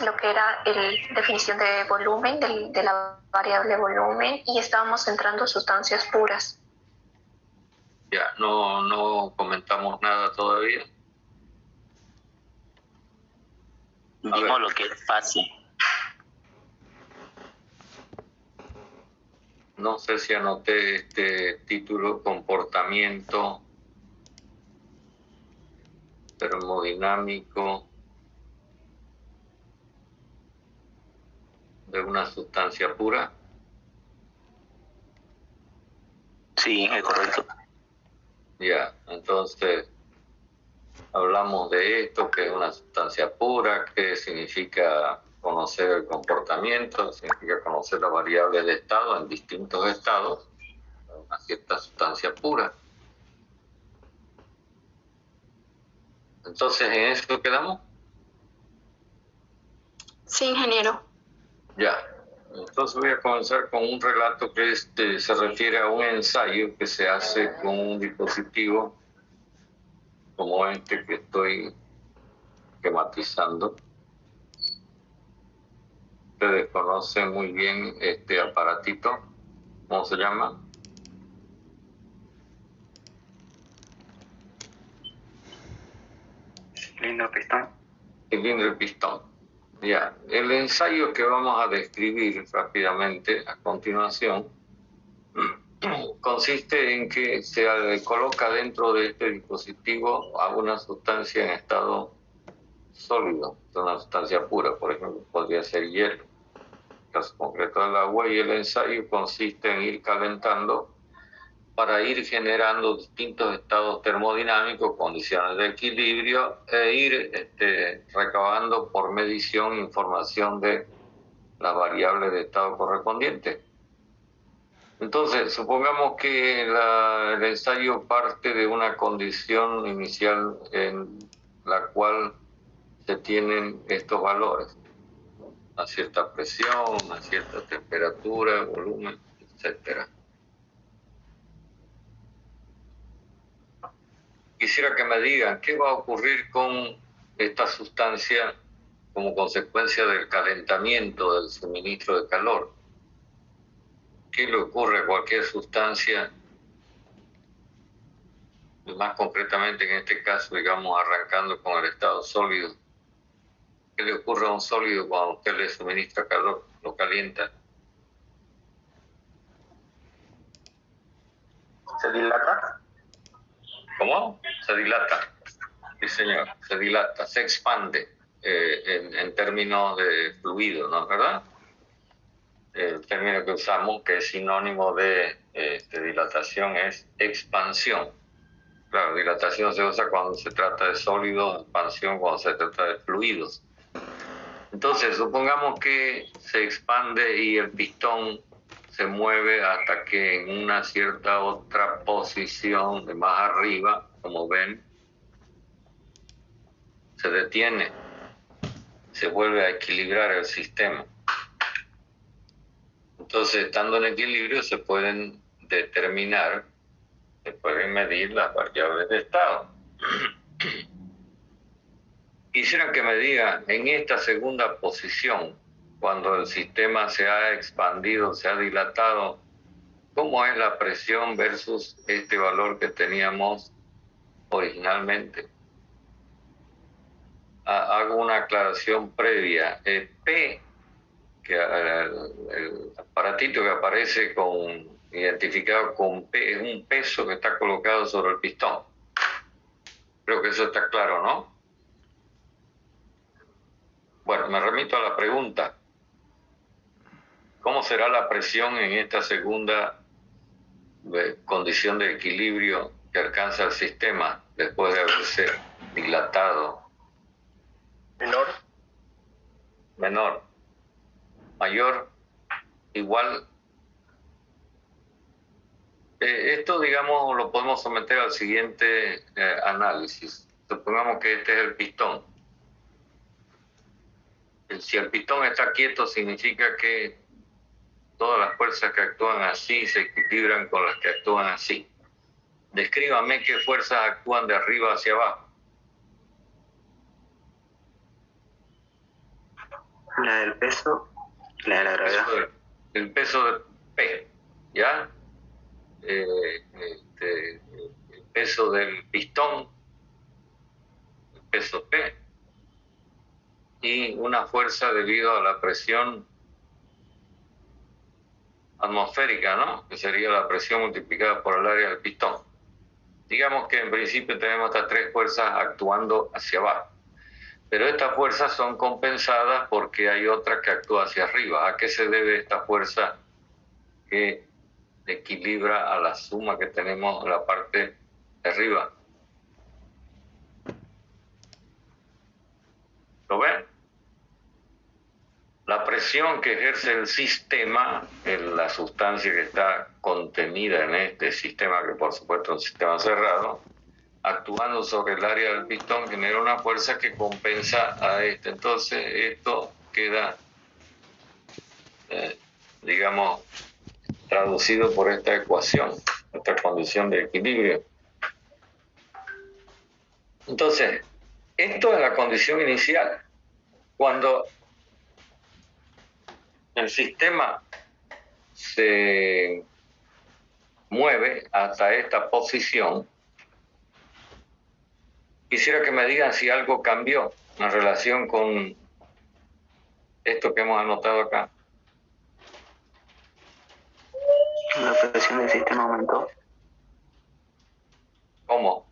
lo que era la definición de volumen, de la variable volumen, y estábamos entrando sustancias puras. Ya, no comentamos nada todavía. Vimos lo que es fase. No sé si anoté este título, comportamiento termodinámico de una sustancia pura. Sí, es correcto. Ya, entonces hablamos de esto, que es una sustancia pura, que significa conocer el comportamiento, significa conocer las variables de estado en distintos estados, una cierta sustancia pura. Entonces, ¿en eso quedamos? Sí, ingeniero. Ya. Entonces voy a comenzar con un relato que se refiere a un ensayo que se hace con un dispositivo como este que estoy esquematizando. Ustedes conocen muy bien este aparatito. ¿Cómo se llama? Cilindro pistón. Cilindro y pistón. Ya. El ensayo que vamos a describir rápidamente a continuación consiste en que se coloca dentro de este dispositivo a una sustancia en estado sólido, una sustancia pura, por ejemplo, podría ser hielo. En el caso concreto del agua, y el ensayo consiste en ir calentando para ir generando distintos estados termodinámicos, condiciones de equilibrio, e ir recabando por medición información de las variables de estado correspondientes. Entonces, supongamos que el ensayo parte de una condición inicial en la cual se tienen estos valores: una cierta presión, una cierta temperatura, volumen, etc. Quisiera que me digan qué va a ocurrir con esta sustancia como consecuencia del calentamiento del suministro de calor. ¿Qué le ocurre a cualquier sustancia? Y más concretamente en este caso, digamos, arrancando con el estado sólido. ¿Qué le ocurre a un sólido cuando usted le suministra calor, lo calienta? ¿Se dilata? ¿Cómo? Se dilata. Sí, señor, se dilata, se expande en términos de fluido, ¿no es verdad? El término que usamos, que es sinónimo de dilatación, es expansión. Claro, dilatación se usa cuando se trata de sólidos, expansión cuando se trata de fluidos. Entonces, supongamos que se expande y el pistón se mueve hasta que en una cierta otra posición de más arriba, como ven, se detiene, se vuelve a equilibrar el sistema. Entonces, estando en equilibrio, se pueden determinar, se pueden medir las variables de estado. Quisiera que me digan, en esta segunda posición, cuando el sistema se ha expandido, se ha dilatado, ¿cómo es la presión versus este valor que teníamos originalmente? Hago una aclaración previa. P, que el aparatito que aparece identificado con P, es un peso que está colocado sobre el pistón. Creo que eso está claro, ¿no? Bueno, me remito a la pregunta. ¿Cómo será la presión en esta segunda condición de equilibrio que alcanza el sistema después de haberse dilatado? Menor. Menor. Mayor. Igual. Esto, digamos, lo podemos someter al siguiente análisis. Supongamos que este es el pistón. Si el pistón está quieto, significa que todas las fuerzas que actúan así se equilibran con las que actúan así. Descríbame qué fuerzas actúan de arriba hacia abajo. La del peso y la de la gravedad. El peso de P, ¿ya? El peso del pistón, el peso P, y una fuerza debido a la presión atmosférica, ¿no? Que sería la presión multiplicada por el área del pistón. Digamos que en principio tenemos estas tres fuerzas actuando hacia abajo, pero estas fuerzas son compensadas porque hay otra que actúa hacia arriba. ¿A qué se debe esta fuerza que equilibra a la suma que tenemos en la parte de arriba? ¿Lo ven? La presión que ejerce el sistema, en la sustancia que está contenida en este sistema, que por supuesto es un sistema cerrado, actuando sobre el área del pistón, genera una fuerza que compensa a este. Entonces esto queda, digamos, traducido por esta ecuación, esta condición de equilibrio. Entonces, esto es la condición inicial. Cuando el sistema se mueve hasta esta posición, quisiera que me digan si algo cambió en relación con esto que hemos anotado acá. La presión del sistema aumentó. ¿Cómo?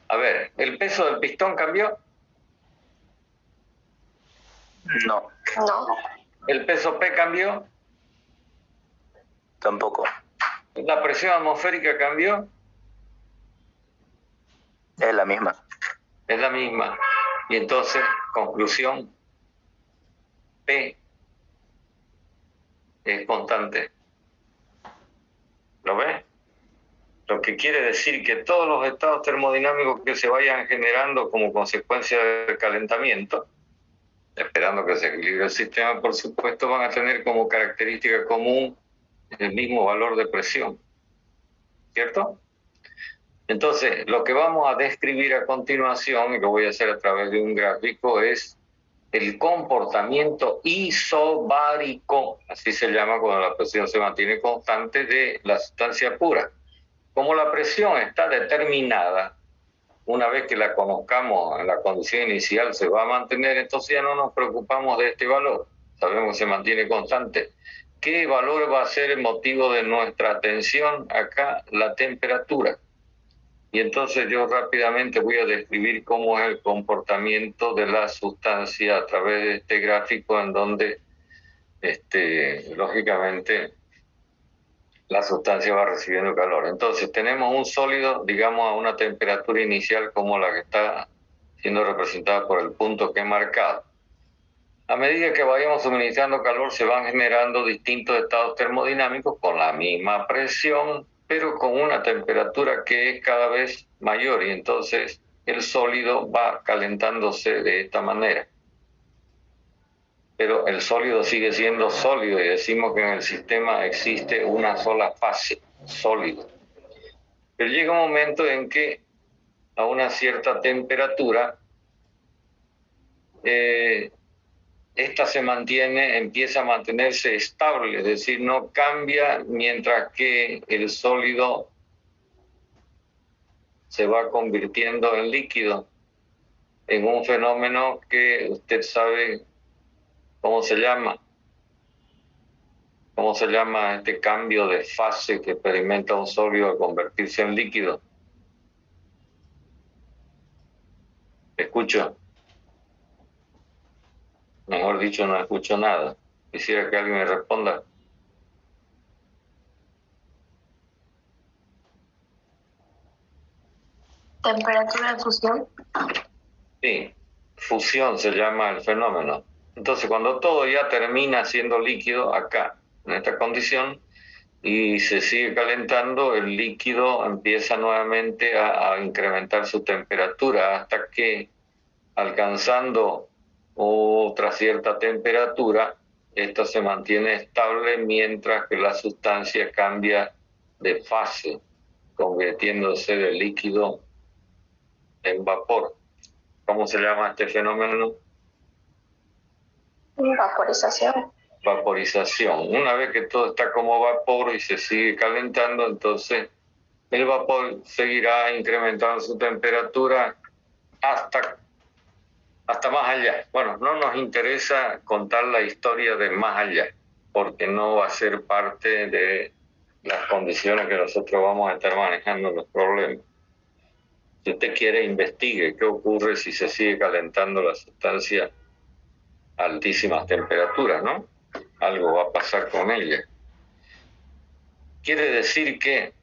A ver, ¿el peso del pistón cambió? No, No. ¿El peso P cambió? tampoco. ¿La presión atmosférica cambió? Es la misma. Es la misma. Y entonces, conclusión, P es constante. ¿Lo ves? Lo que quiere decir que todos los estados termodinámicos que se vayan generando como consecuencia del calentamiento, esperando que se equilibre el sistema, por supuesto, van a tener como característica común el mismo valor de presión. ¿Cierto? Entonces, lo que vamos a describir a continuación, y lo voy a hacer a través de un gráfico, es el comportamiento isobárico, así se llama cuando la presión se mantiene constante, de la sustancia pura. Como la presión está determinada, una vez que la conozcamos en la condición inicial se va a mantener, entonces ya no nos preocupamos de este valor, sabemos que se mantiene constante. ¿Qué valor va a ser el motivo de nuestra atención acá? La temperatura. Y entonces yo rápidamente voy a describir cómo es el comportamiento de la sustancia a través de este gráfico en donde, lógicamente, la sustancia va recibiendo calor. Entonces tenemos un sólido, digamos, a una temperatura inicial como la que está siendo representada por el punto que he marcado. A medida que vayamos suministrando calor se van generando distintos estados termodinámicos con la misma presión, pero con una temperatura que es cada vez mayor, y entonces el sólido va calentándose de esta manera. Pero el sólido sigue siendo sólido y decimos que en el sistema existe una sola fase, sólido. Pero llega un momento en que a una cierta temperatura esta se mantiene, empieza a mantenerse estable, es decir, no cambia mientras que el sólido se va convirtiendo en líquido, en un fenómeno que usted sabe cómo se llama. ¿Cómo se llama este cambio de fase que experimenta un sólido al convertirse en líquido? ¿Escucho? Mejor dicho, no escucho nada. Quisiera que alguien me responda. Temperatura de fusión. Sí, fusión se llama el fenómeno. Entonces, cuando todo ya termina siendo líquido acá, en esta condición, y se sigue calentando, el líquido empieza nuevamente a incrementar su temperatura hasta que, alcanzando otra cierta temperatura, esto se mantiene estable mientras que la sustancia cambia de fase, convirtiéndose de líquido en vapor. ¿Cómo se llama este fenómeno? Vaporización. Vaporización. Una vez que todo está como vapor y se sigue calentando, entonces el vapor seguirá incrementando su temperatura hasta más allá. Bueno, no nos interesa contar la historia de más allá, porque no va a ser parte de las condiciones que nosotros vamos a estar manejando los problemas. Si usted quiere, investigue qué ocurre si se sigue calentando la sustancia a altísimas temperaturas, ¿no? Algo va a pasar con ella. Quiere decir que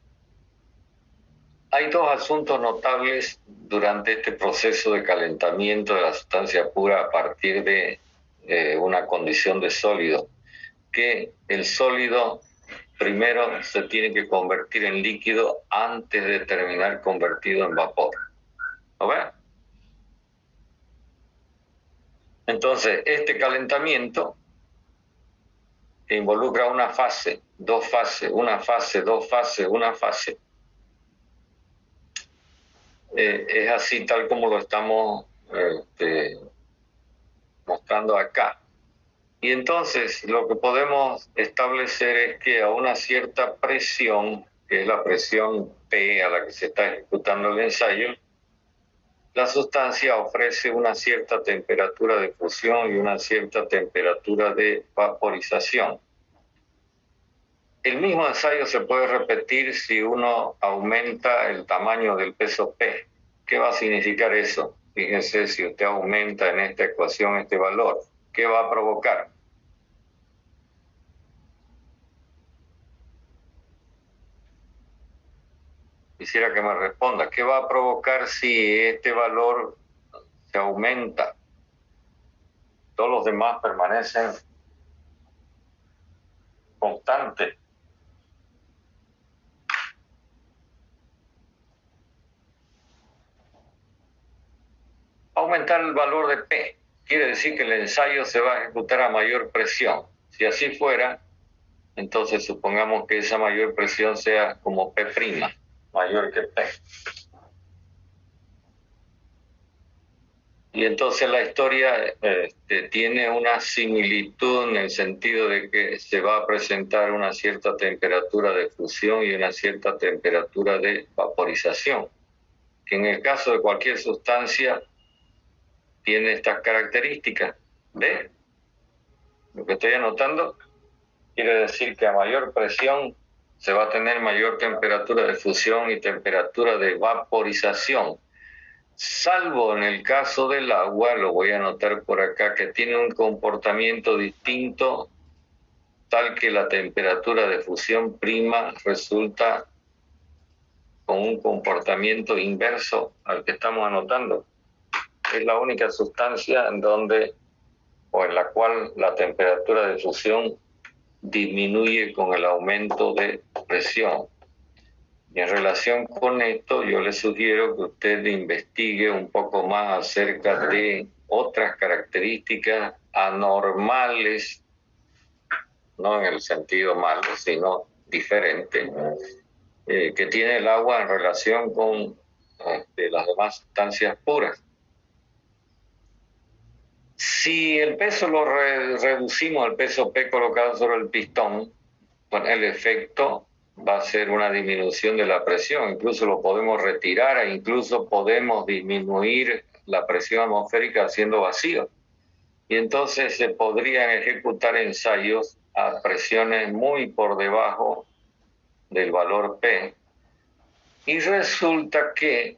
hay dos asuntos notables durante este proceso de calentamiento de la sustancia pura a partir de una condición de sólido, que el sólido primero se tiene que convertir en líquido antes de terminar convertido en vapor. ¿Lo ve? Entonces, este calentamiento que involucra una fase, dos fases, una fase, dos fases, una fase, es así tal como lo estamos mostrando acá. Y entonces lo que podemos establecer es que a una cierta presión, que es la presión P a la que se está ejecutando el ensayo, la sustancia ofrece una cierta temperatura de fusión y una cierta temperatura de vaporización. El mismo ensayo se puede repetir si uno aumenta el tamaño del peso P. ¿Qué va a significar eso? Fíjense, si usted aumenta en esta ecuación este valor, ¿qué va a provocar? Quisiera que me responda, ¿qué va a provocar si este valor se aumenta? Todos los demás permanecen constantes. Aumentar el valor de P quiere decir que el ensayo se va a ejecutar a mayor presión. Si así fuera, entonces supongamos que esa mayor presión sea como P', mayor que P. Y entonces la historia tiene una similitud en el sentido de que se va a presentar una cierta temperatura de fusión y una cierta temperatura de vaporización, que en el caso de cualquier sustancia tiene estas características. ¿Ve? Lo que estoy anotando quiere decir que a mayor presión se va a tener mayor temperatura de fusión y temperatura de vaporización. Salvo en el caso del agua, lo voy a anotar por acá, que tiene un comportamiento distinto, tal que la temperatura de fusión prima resulta con un comportamiento inverso al que estamos anotando. Es la única sustancia en donde o en la cual la temperatura de fusión disminuye con el aumento de presión. Y en relación con esto, yo le sugiero que usted investigue un poco más acerca de otras características anormales, no en el sentido malo, sino diferente, que tiene el agua en relación con las demás sustancias puras. Si el peso lo reducimos al peso P colocado sobre el pistón, bueno, el efecto va a ser una disminución de la presión, incluso lo podemos retirar e incluso podemos disminuir la presión atmosférica haciendo vacío. Y entonces se podrían ejecutar ensayos a presiones muy por debajo del valor P. Y resulta que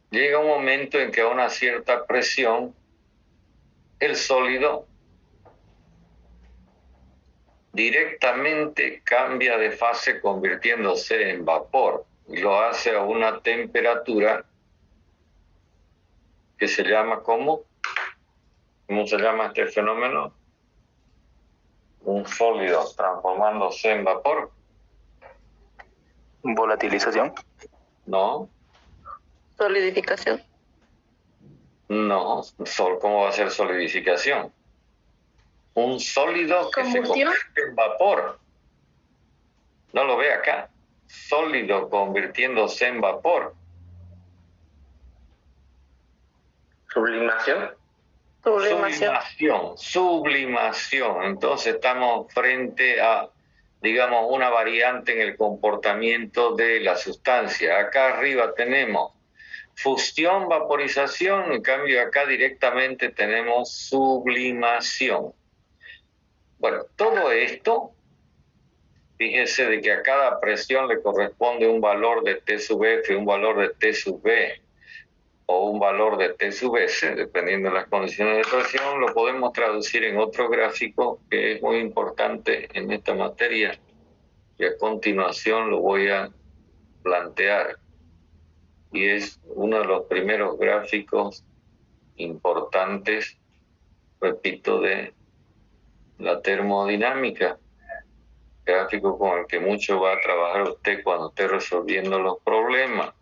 llega un momento en que a una cierta presión el sólido directamente cambia de fase convirtiéndose en vapor y lo hace a una temperatura que se llama ¿cómo se llama este fenómeno? Un sólido transformándose en vapor. Volatilización. No. Solidificación. No, ¿cómo va a ser solidificación? Un sólido que se convierte en vapor. No lo ve acá. Sólido convirtiéndose en vapor. Sublimación. Sublimación. Entonces estamos frente a, digamos, una variante en el comportamiento de la sustancia. Acá arriba tenemos fusión, vaporización, en cambio acá directamente tenemos sublimación. Bueno, todo esto, fíjense de que a cada presión le corresponde un valor de T sub F, un valor de T sub B, o un valor de T sub S, dependiendo de las condiciones de presión, lo podemos traducir en otro gráfico que es muy importante en esta materia y a continuación lo voy a plantear. Y es uno de los primeros gráficos importantes, repito, de la termodinámica, gráfico con el que mucho va a trabajar usted cuando esté resolviendo los problemas.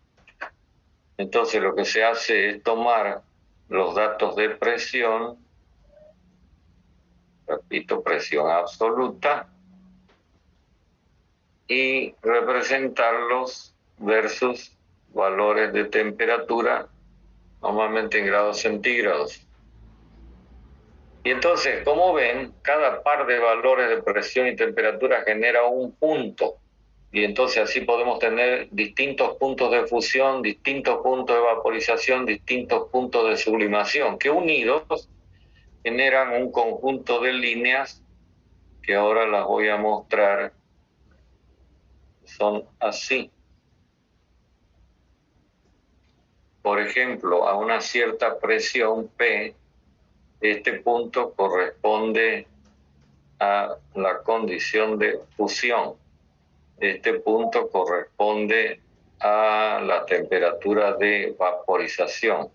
Entonces lo que se hace es tomar los datos de presión, repito, presión absoluta, y representarlos versus valores de temperatura, normalmente en grados centígrados. Y entonces, como ven, cada par de valores de presión y temperatura genera un punto. Y entonces así podemos tener distintos puntos de fusión, distintos puntos de vaporización, distintos puntos de sublimación, que unidos generan un conjunto de líneas que ahora las voy a mostrar. Son así. Por ejemplo, a una cierta presión P, este punto corresponde a la condición de fusión. Este punto corresponde a la temperatura de vaporización.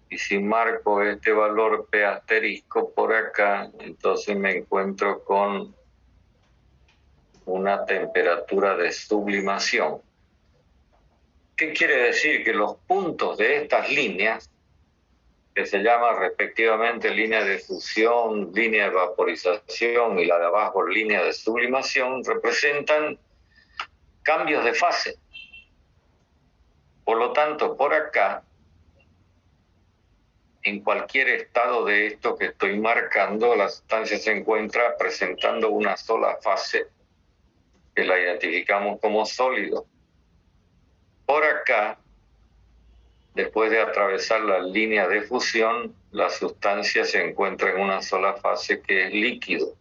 Y si marco este valor P asterisco por acá, entonces me encuentro con una temperatura de sublimación. ¿Qué quiere decir? Que los puntos de estas líneas, que se llaman respectivamente línea de fusión, línea de vaporización y la de abajo línea de sublimación, representan cambios de fase. Por lo tanto, por acá, en cualquier estado de esto que estoy marcando, la sustancia se encuentra presentando una sola fase, que la identificamos como sólido. Por acá, después de atravesar la línea de fusión, la sustancia se encuentra en una sola fase, que es líquido.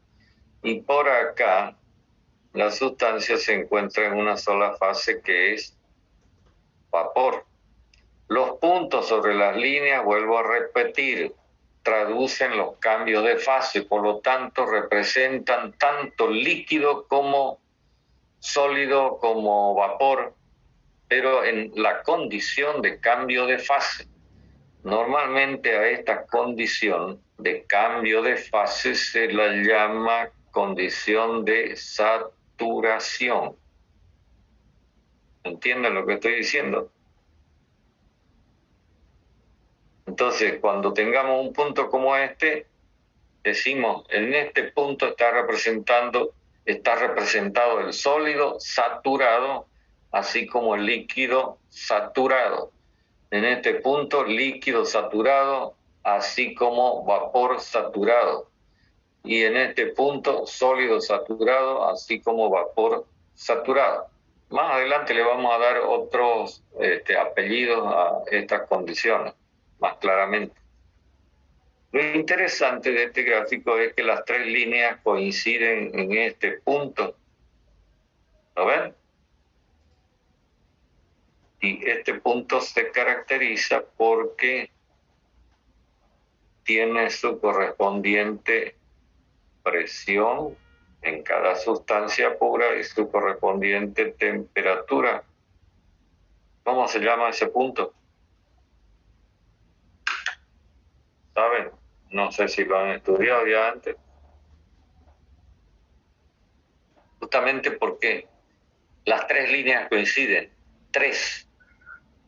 Y por acá, la sustancia se encuentra en una sola fase, que es vapor. Los puntos sobre las líneas, vuelvo a repetir, traducen los cambios de fase, por lo tanto representan tanto líquido como sólido como vapor, pero en la condición de cambio de fase. Normalmente a esta condición de cambio de fase se la llama condición de saturación. ¿Entienden lo que estoy diciendo? Entonces, cuando tengamos un punto como este, decimos, en este punto está representado el sólido saturado, así como el líquido saturado. En este punto, líquido saturado, así como vapor saturado. Y en este punto, sólido saturado, así como vapor saturado. Más adelante le vamos a dar otros apellidos a estas condiciones, más claramente. Lo interesante de este gráfico es que las tres líneas coinciden en este punto. ¿Lo ven? Y este punto se caracteriza porque tiene su correspondiente presión en cada sustancia pura y su correspondiente temperatura. ¿Cómo se llama ese punto? ¿Saben? No sé si lo han estudiado ya antes. Justamente porque las tres líneas coinciden. Tres.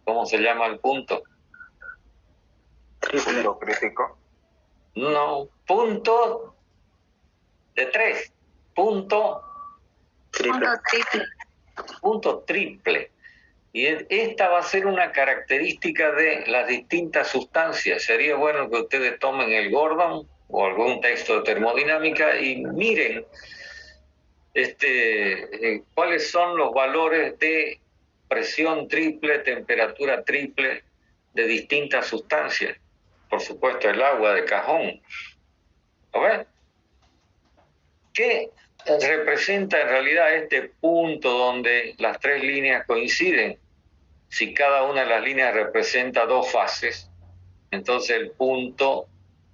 ¿Cómo se llama el punto? Punto crítico. No, punto de tres. Punto Triple. punto triple. Y esta va a ser una característica de las distintas sustancias. Sería bueno que ustedes tomen el Gordon o algún texto de termodinámica y miren cuáles son los valores de presión triple, temperatura triple de distintas sustancias. Por supuesto, el agua de cajón. ¿Lo ven? ¿Qué representa en realidad este punto donde las tres líneas coinciden? Si cada una de las líneas representa dos fases, entonces el punto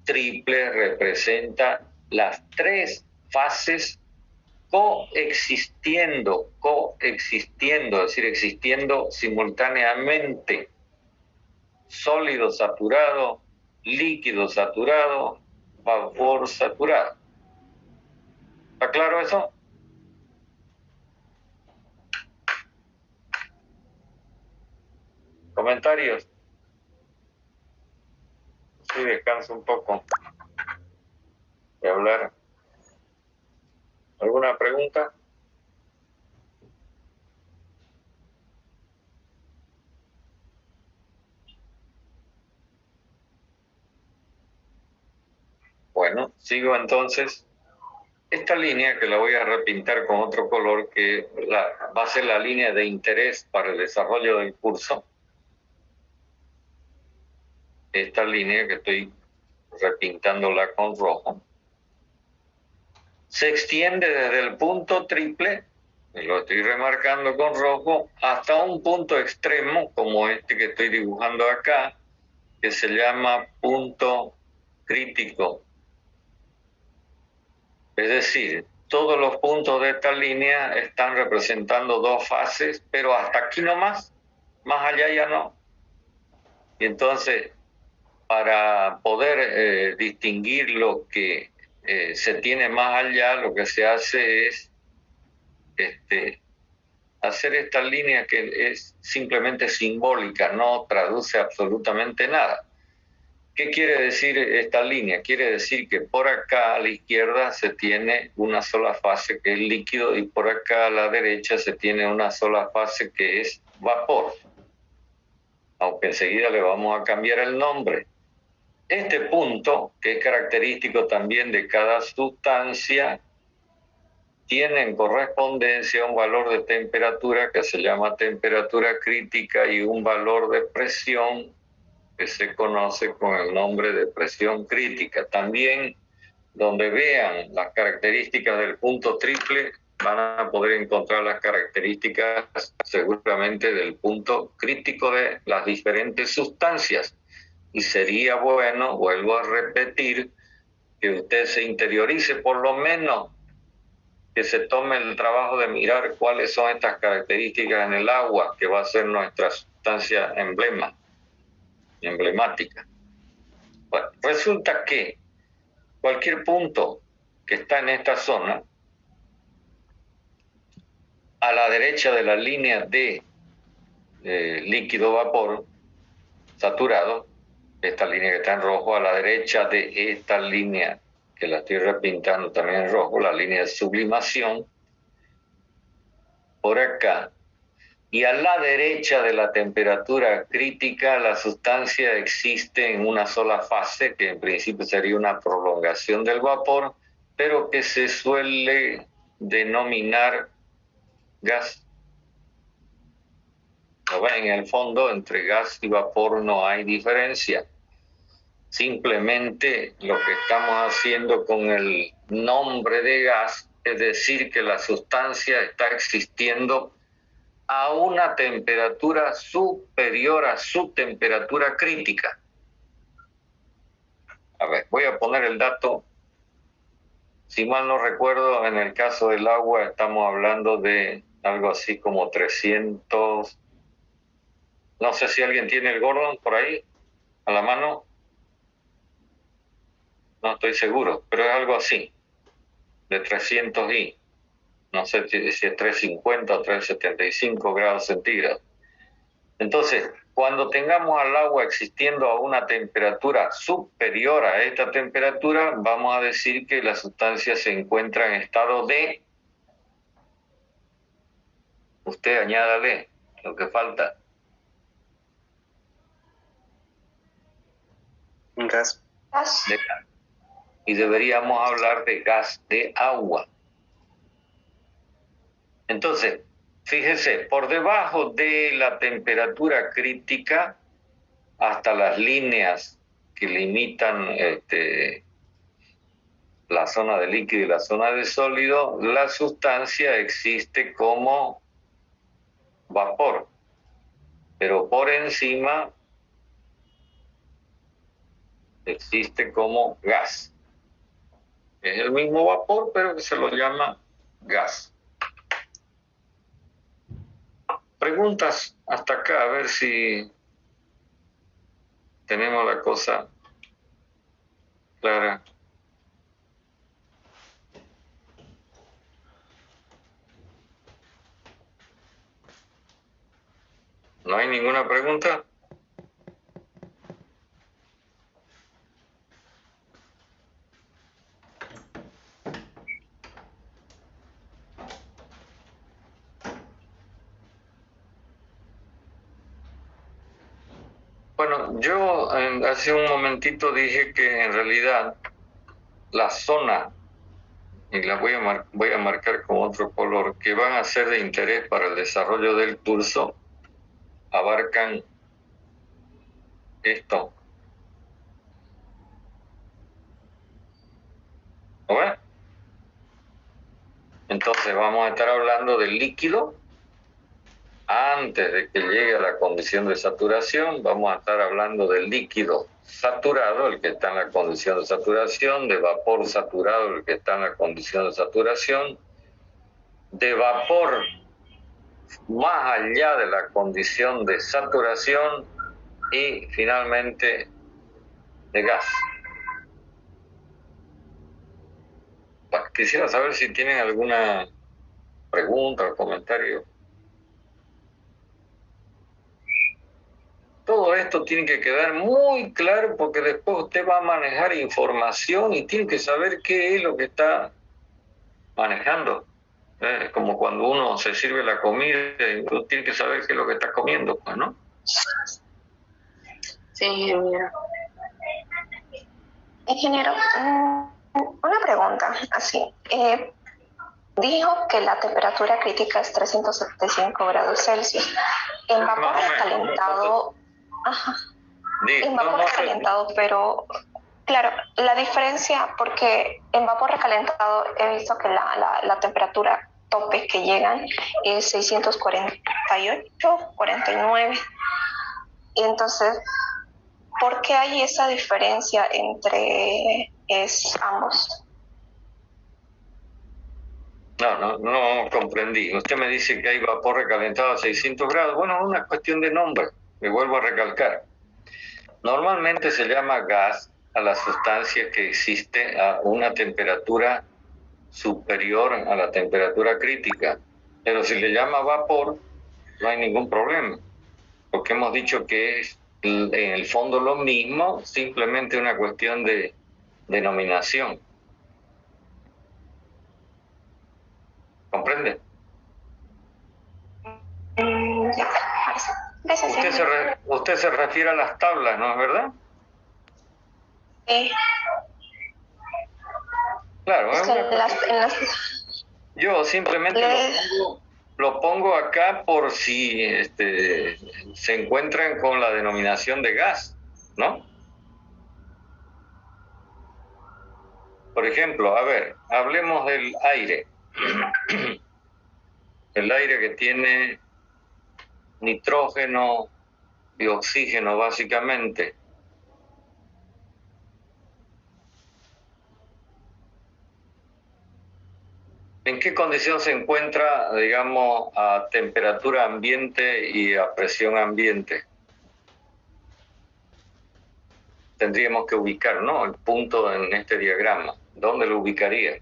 triple representa las tres fases coexistiendo, es decir, existiendo simultáneamente. Sólido saturado, líquido saturado, vapor saturado. ¿Está claro eso? ¿Comentarios? Sí, descanso un poco de hablar. ¿Alguna pregunta? Bueno, sigo entonces. Esta línea, que la voy a repintar con otro color, que va a ser la línea de interés para el desarrollo del curso. Esta línea que estoy repintándola con rojo, se extiende desde el punto triple, y lo estoy remarcando con rojo, hasta un punto extremo, como este que estoy dibujando acá, que se llama punto crítico. Es decir, todos los puntos de esta línea están representando dos fases, pero hasta aquí nomás, más allá ya no. Y entonces, para poder distinguir lo que se tiene más allá, lo que se hace es hacer esta línea que es simplemente simbólica, no traduce absolutamente nada. ¿Qué quiere decir esta línea? Quiere decir que por acá a la izquierda se tiene una sola fase que es líquido y por acá a la derecha se tiene una sola fase que es vapor. Aunque enseguida le vamos a cambiar el nombre. Este punto, que es característico también de cada sustancia, tiene en correspondencia un valor de temperatura que se llama temperatura crítica y un valor de presión que se conoce con el nombre de presión crítica. También, donde vean las características del punto triple, van a poder encontrar las características seguramente del punto crítico de las diferentes sustancias. Y sería bueno, vuelvo a repetir, que usted se interiorice, por lo menos que se tome el trabajo de mirar cuáles son estas características en el agua, que va a ser nuestra sustancia emblemática. Bueno, resulta que cualquier punto que está en esta zona, a la derecha de la línea de líquido-vapor saturado, esta línea que está en rojo, a la derecha de esta línea que la estoy repintando también en rojo, la línea de sublimación, por acá, y a la derecha de la temperatura crítica, la sustancia existe en una sola fase, que en principio sería una prolongación del vapor, pero que se suele denominar gas. ¿No ven? En el fondo, entre gas y vapor no hay diferencia. Simplemente lo que estamos haciendo con el nombre de gas es decir que la sustancia está existiendo a una temperatura superior a su temperatura crítica. A ver, voy a poner el dato. Si mal no recuerdo, en el caso del agua estamos hablando de algo así como 300. No sé si alguien tiene el Gordon por ahí, a la mano. No estoy seguro, pero es algo así, de 300 y. No sé si es 350 o 375 grados centígrados. Entonces, cuando tengamos al agua existiendo a una temperatura superior a esta temperatura, vamos a decir que la sustancia se encuentra en estado de, usted añádale, lo que falta. Gas. Gas. De gas. Y deberíamos hablar de gas de agua. Entonces, fíjese, por debajo de la temperatura crítica, hasta las líneas que limitan la zona de líquido y la zona de sólido, la sustancia existe como vapor, pero por encima existe como gas. Es el mismo vapor, pero que se lo llama gas. Preguntas hasta acá, a ver si tenemos la cosa clara. ¿No hay ninguna pregunta? Bueno, yo hace un momentito dije que en realidad la zona, y la voy a marcar con otro color, que van a ser de interés para el desarrollo del curso, abarcan esto. ¿Lo ves? Entonces vamos a estar hablando del líquido. Antes de que llegue a la condición de saturación, vamos a estar hablando del líquido saturado, el que está en la condición de saturación, de vapor saturado, el que está en la condición de saturación, de vapor más allá de la condición de saturación y finalmente de gas. Quisiera saber si tienen alguna pregunta o comentario. Todo esto tiene que quedar muy claro porque después usted va a manejar información y tiene que saber qué es lo que está manejando. Es como cuando uno se sirve la comida y uno tiene que saber qué es lo que está comiendo, pues, ¿no? Sí, ingeniero. Ingeniero, una pregunta, así. Dijo que la temperatura crítica es 375 grados Celsius. En vapor recalentado... Ajá. En vapor recalentado, pero... Claro, la diferencia, porque en vapor recalentado he visto que la temperatura tope que llegan es 648, 49. Y entonces, ¿por qué hay esa diferencia entre ambos? No comprendí. Usted me dice que hay vapor recalentado a 600 grados. Bueno, es una cuestión de nombre. Me vuelvo a recalcar. Normalmente se llama gas a la sustancia que existe a una temperatura superior a la temperatura crítica. Pero si le llama vapor, no hay ningún problema. Porque hemos dicho que es en el fondo lo mismo, simplemente una cuestión de denominación. ¿Comprende? Ya, gracias. Usted se refiere a las tablas, ¿no es verdad? Sí. Claro, es que yo simplemente lo pongo acá por si se encuentran con la denominación de gas, ¿no? Por ejemplo, a ver, hablemos del aire. El aire que tiene nitrógeno y oxígeno, básicamente. ¿En qué condición se encuentra, digamos, a temperatura ambiente y a presión ambiente? Tendríamos que ubicar, ¿no?, el punto en este diagrama. ¿Dónde lo ubicaría?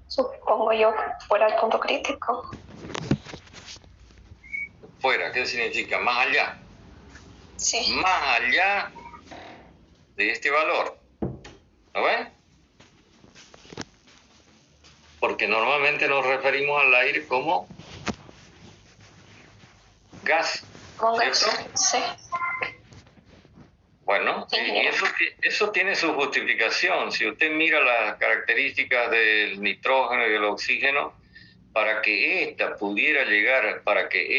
Supongo yo fuera el punto crítico. Fuera, ¿qué significa? Más allá. Sí. Más allá de este valor. ¿Lo ven? porque normalmente nos referimos al aire como gas, ¿cierto? Sí. Bueno, y eso tiene su justificación. Si usted mira las características del nitrógeno y del oxígeno, para que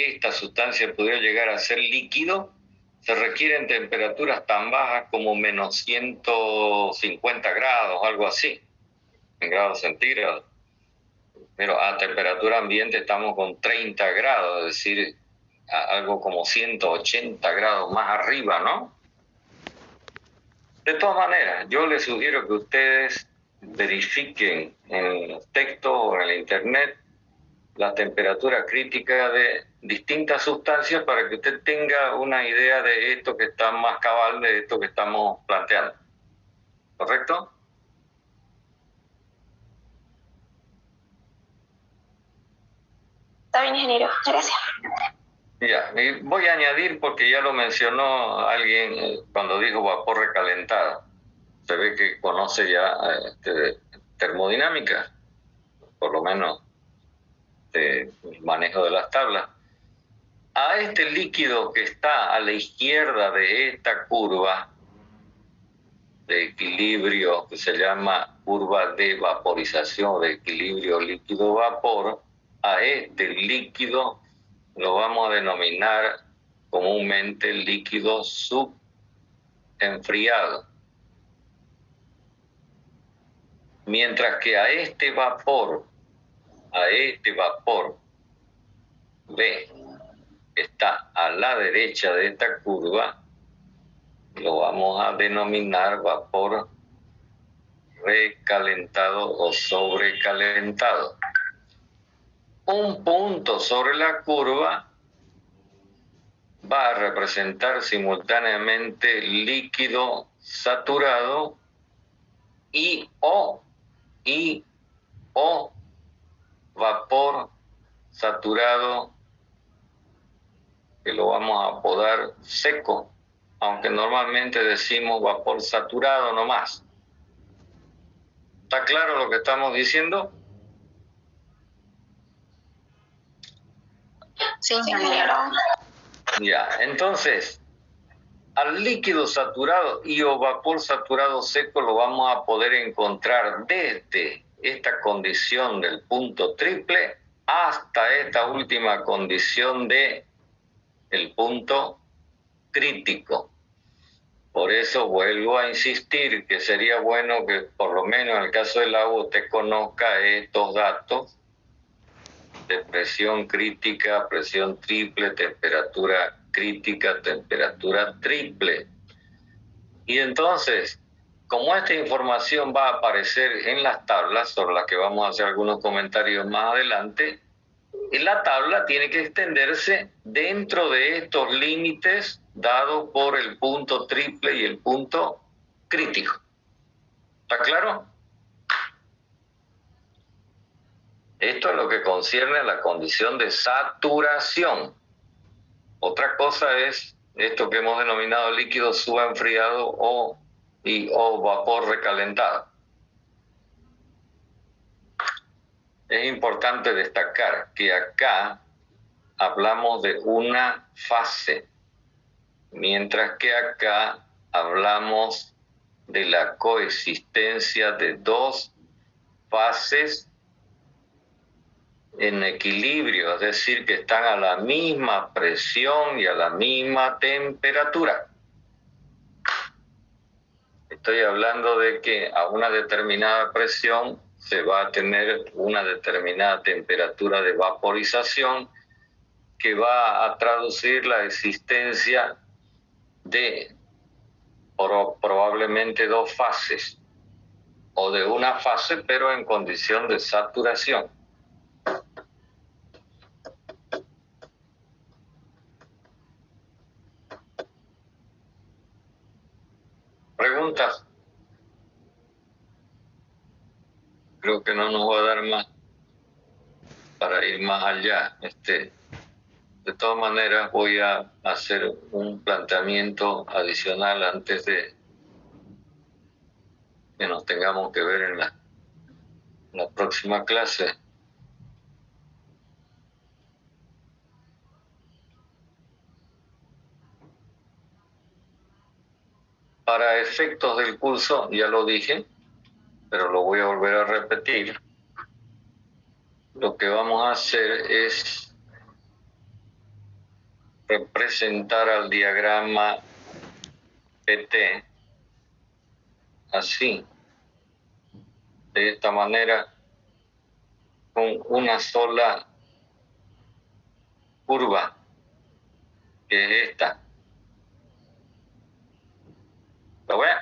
esta sustancia pudiera llegar a ser líquido, se requieren temperaturas tan bajas como menos 150 grados, algo así, en grados centígrados. Pero a temperatura ambiente estamos con 30 grados, es decir, algo como 180 grados más arriba, ¿no? De todas maneras, yo les sugiero que ustedes verifiquen en los textos o en el internet la temperatura crítica de distintas sustancias para que usted tenga una idea de esto que está más cabal de esto que estamos planteando. ¿Correcto? Está bien, ingeniero. Gracias. Ya, y voy a añadir, porque ya lo mencionó alguien cuando dijo vapor recalentado. Se ve que conoce ya termodinámica, por lo menos el manejo de las tablas. A este líquido que está a la izquierda de esta curva de equilibrio, que se llama curva de vaporización, de equilibrio líquido-vapor, a este líquido lo vamos a denominar comúnmente líquido subenfriado. Mientras que a este vapor B, que está a la derecha de esta curva, lo vamos a denominar vapor recalentado o sobrecalentado. Un punto sobre la curva va a representar simultáneamente líquido saturado y o vapor saturado, que lo vamos a apodar seco, aunque normalmente decimos vapor saturado nomás. ¿Está claro lo que estamos diciendo? Sí, ingeniero. Ya, entonces, al líquido saturado y o vapor saturado seco lo vamos a poder encontrar desde esta condición del punto triple hasta esta última condición de el punto crítico. Por eso vuelvo a insistir que sería bueno que por lo menos en el caso del agua usted conozca estos datos de presión crítica, presión triple, temperatura crítica, temperatura triple. Y entonces, como esta información va a aparecer en las tablas, sobre las que vamos a hacer algunos comentarios más adelante, la tabla tiene que extenderse dentro de estos límites dados por el punto triple y el punto crítico. ¿Está claro? Esto es lo que concierne a la condición de saturación. Otra cosa es esto que hemos denominado líquido subenfriado o vapor recalentado. Es importante destacar que acá hablamos de una fase, mientras que acá hablamos de la coexistencia de dos fases en equilibrio, es decir, que están a la misma presión y a la misma temperatura. Estoy hablando de que a una determinada presión se va a tener una determinada temperatura de vaporización que va a traducir la existencia de probablemente dos fases, o de una fase pero en condición de saturación. ¿Preguntas? Creo que no nos va a dar más para ir más allá. De todas maneras, voy a hacer un planteamiento adicional antes de que nos tengamos que ver la próxima clase. Para efectos del curso, ya lo dije, pero lo voy a volver a repetir. Lo que vamos a hacer es representar al diagrama PT así, de esta manera, con una sola curva, que es esta. ¿Lo ven?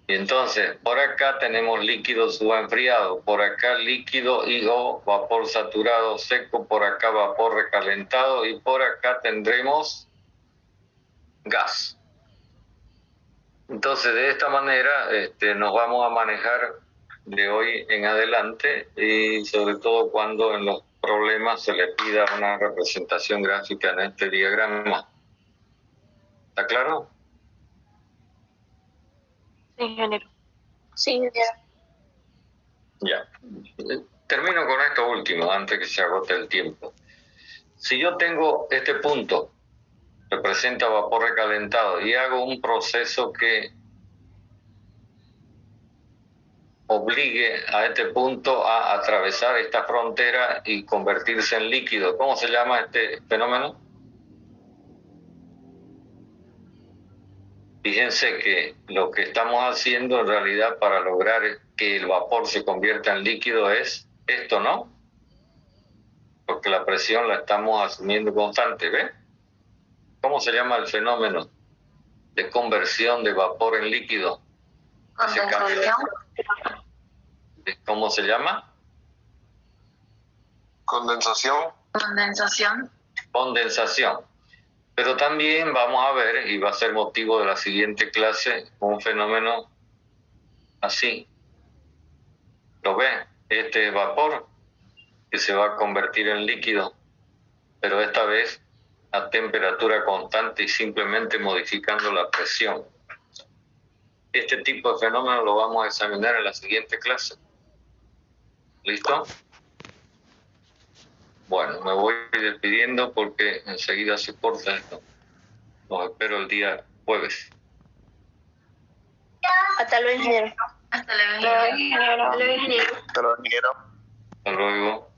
Y entonces, por acá tenemos líquido subenfriado, por acá líquido y o vapor saturado seco, por acá vapor recalentado y por acá tendremos gas. Entonces, de esta manera nos vamos a manejar de hoy en adelante y sobre todo cuando en los problemas se le pida una representación gráfica en este diagrama. ¿Está claro? Sí, ingeniero. Sí, ingeniero. Ya. Termino con esto último, antes que se agote el tiempo. Si yo tengo este punto, representa vapor recalentado, y hago un proceso que obligue a este punto a atravesar esta frontera y convertirse en líquido. ¿Cómo se llama este fenómeno? Fíjense que lo que estamos haciendo en realidad para lograr que el vapor se convierta en líquido es esto, ¿no? Porque la presión la estamos asumiendo constante, ¿ves? ¿Cómo se llama el fenómeno de conversión de vapor en líquido? Condensación. ¿Cómo se llama? Condensación. Condensación. Condensación. Pero también vamos a ver, y va a ser motivo de la siguiente clase, un fenómeno así. ¿Lo ven? Este es vapor que se va a convertir en líquido, pero esta vez a temperatura constante y simplemente modificando la presión. Este tipo de fenómeno lo vamos a examinar en la siguiente clase. ¿Listo? Bueno, me voy despidiendo porque enseguida se corta esto. Los espero el día jueves. Hasta luego, ingeniero. Hasta luego, ingeniero. Hasta luego, ingeniero. Hasta luego, ingeniero. Hasta luego.